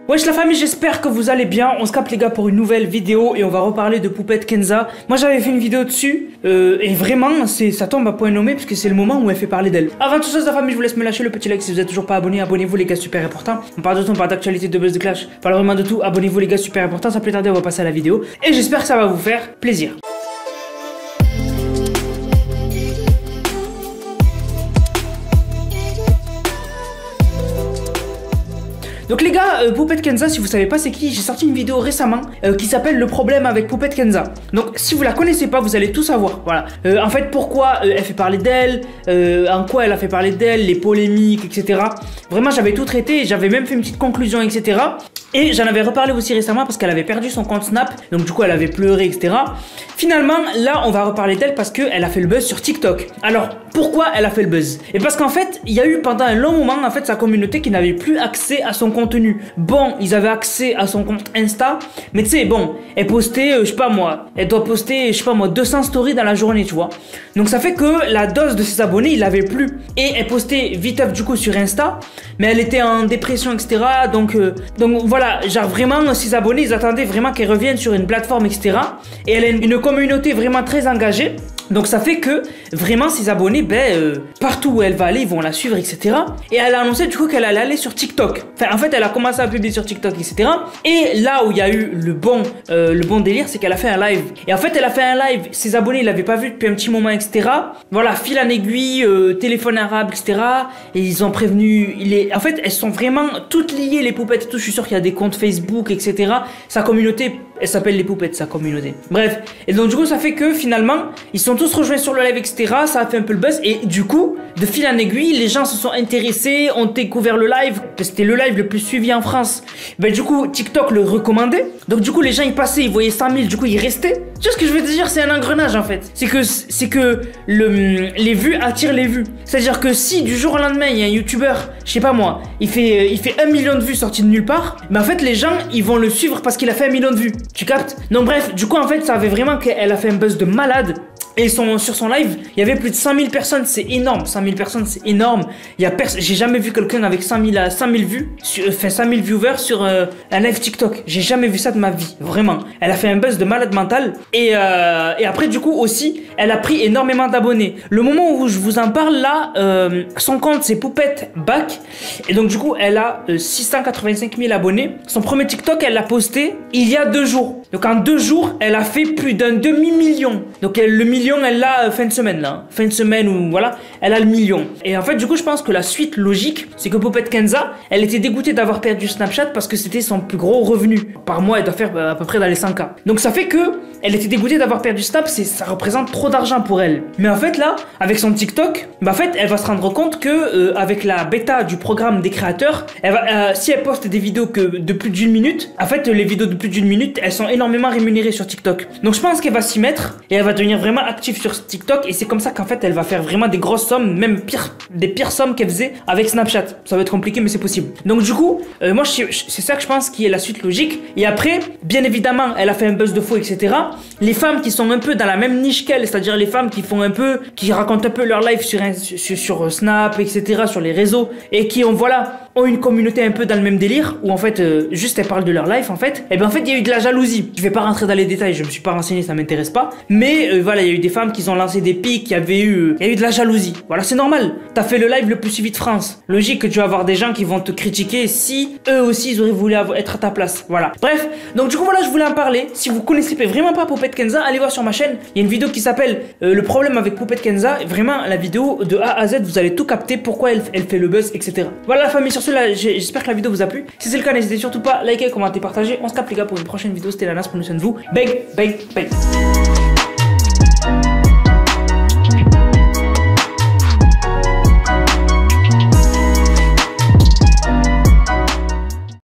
Wesh la famille, j'espère que vous allez bien. On se capte les gars pour une nouvelle vidéo et on va reparler de Poupette Kenza. Moi j'avais fait une vidéo dessus et vraiment ça tombe à point nommé parce que c'est le moment où elle fait parler d'elle. Avant toute chose la famille, je vous laisse me lâcher le petit like si vous êtes toujours pas abonné. Abonnez-vous les gars, super important. On parle de tout, on parle d'actualité, de buzz, de clash. On parle vraiment de tout. Abonnez-vous les gars, super important. Sans plus tarder, on va passer à la vidéo et j'espère que ça va vous faire plaisir. Donc les gars, Poupette Kenza, si vous savez pas c'est qui, j'ai sorti une vidéo récemment qui s'appelle Le problème avec Poupette Kenza. Donc si vous la connaissez pas, vous allez tout savoir. Voilà. En fait, pourquoi elle fait parler d'elle, en quoi elle a fait parler d'elle, les polémiques, etc. Vraiment, j'avais tout traité, j'avais même fait une petite conclusion, etc. Et j'en avais reparlé aussi récemment parce qu'elle avait perdu son compte Snap, donc du coup elle avait pleuré, etc. Finalement, là on va reparler d'elle parce qu'elle a fait le buzz sur TikTok. Alors, pourquoi elle a fait le buzz? Et parce qu'en fait, il y a eu pendant un long moment en fait sa communauté qui n'avait plus accès à son contenu. Bon, ils avaient accès à son compte Insta, mais tu sais, bon, elle postait, je sais pas moi, elle doit poster, je sais pas moi, 200 stories dans la journée, tu vois. Donc ça fait que la dose de ses abonnés, il l'avait plus. Et elle postait vite du coup sur Insta, mais elle était en dépression, etc. Donc voilà, genre vraiment, ses abonnés, ils attendaient vraiment qu'elle revienne sur une plateforme, etc. Et elle a une communauté vraiment très engagée. Donc ça fait que vraiment ses abonnés, partout où elle va aller, ils vont la suivre, etc. Et elle a annoncé du coup qu'elle allait aller sur TikTok. Enfin en fait elle a commencé à publier sur TikTok, etc. Et là où il y a eu le bon délire, c'est qu'elle a fait un live. Et en fait elle a fait un live, ses abonnés ils l'avaient pas vu depuis un petit moment, etc. Voilà, fil en aiguille, téléphone arabe, etc. Et ils ont prévenu, en fait elles sont vraiment toutes liées les poupettes et tout. Je suis sûr qu'il y a des comptes Facebook, etc. Sa communauté, elle s'appelle les poupettes, sa communauté. Bref, et donc du coup ça fait que finalement ils sont tous rejoints sur le live, etc. Ça a fait un peu le buzz et du coup, de fil en aiguille, les gens se sont intéressés, ont découvert le live. Que c'était le live le plus suivi en France. Du coup, TikTok le recommandait. Donc du coup, les gens ils passaient, ils voyaient 100 000, du coup ils restaient. Tu vois ce que je veux te dire, c'est un engrenage en fait. C'est que les vues attirent les vues. C'est-à-dire que si du jour au lendemain, il y a un YouTuber, je sais pas moi, il fait 1 million de vues sorti de nulle part, mais en fait les gens ils vont le suivre parce qu'il a fait 1 million de vues. Tu captes? Donc bref, du coup en fait ça avait vraiment qu'elle a fait un buzz de malade. Et sur son live, il y avait plus de 100 000 personnes, c'est énorme. 100 000 personnes, c'est énorme. J'ai jamais vu quelqu'un avec 100 000 vues, 100 000 viewers sur un live TikTok. J'ai jamais vu ça de ma vie, vraiment. Elle a fait un buzz de malade mental. Et après, du coup, aussi, elle a pris énormément d'abonnés. Le moment où je vous en parle, là, son compte, c'est Poupette Back. Et donc, du coup, elle a 685 000 abonnés. Son premier TikTok, elle l'a posté il y a 2 jours. Donc, en 2 jours, elle a fait plus d'un demi-million. Donc, le million, elle l'a fin de semaine là, fin de semaine ou voilà, elle a le million. Et en fait du coup je pense que la suite logique c'est que Poupette Kenza, elle était dégoûtée d'avoir perdu Snapchat parce que c'était son plus gros revenu. Par mois elle doit faire à peu près dans les 100K. Donc ça fait que elle était dégoûtée d'avoir perdu Snap, ça représente trop d'argent pour elle. Mais en fait là, avec son TikTok, en fait elle va se rendre compte que avec la bêta du programme des créateurs, si elle poste des vidéos de plus d'1 minute, en fait les vidéos de plus d'1 minute, elles sont énormément rémunérées sur TikTok. Donc je pense qu'elle va s'y mettre et elle va devenir vraiment active sur TikTok et c'est comme ça qu'en fait elle va faire vraiment des grosses sommes, même des pires sommes qu'elle faisait avec Snapchat. Ça va être compliqué mais c'est possible. Donc du coup, moi c'est ça que je pense qui est la suite logique. Et après, bien évidemment, elle a fait un buzz de faux, etc. Les femmes qui sont un peu dans la même niche qu'elle, c'est-à-dire les femmes qui racontent un peu leur life sur Snap, etc., sur les réseaux et qui ont une communauté un peu dans le même délire où en fait juste elles parlent de leur life en fait. Et bien en fait il y a eu de la jalousie. Je vais pas rentrer dans les détails, je me suis pas renseigné, ça m'intéresse pas. Mais voilà, il y a eu des femmes qui ont lancé des pics, il y a eu de la jalousie. Voilà, c'est normal. T'as fait le live le plus suivi de France. Logique que tu vas avoir des gens qui vont te critiquer si eux aussi ils auraient voulu être à ta place. Voilà. Bref, donc du coup voilà, je voulais en parler. Si vous connaissez vraiment pas Poupette Kenza, allez voir sur ma chaîne. Il y a une vidéo qui s'appelle Le problème avec Poupette Kenza. Vraiment, la vidéo de A à Z, vous allez tout capter, pourquoi elle fait le buzz, etc. Voilà la famille, sur ce là, j'espère que la vidéo vous a plu. Si c'est le cas, n'hésitez surtout pas à liker, commenter, partager. On se capte les gars pour une prochaine vidéo. C'était la Nas, prenez soin de vous. Bang, bang, bang.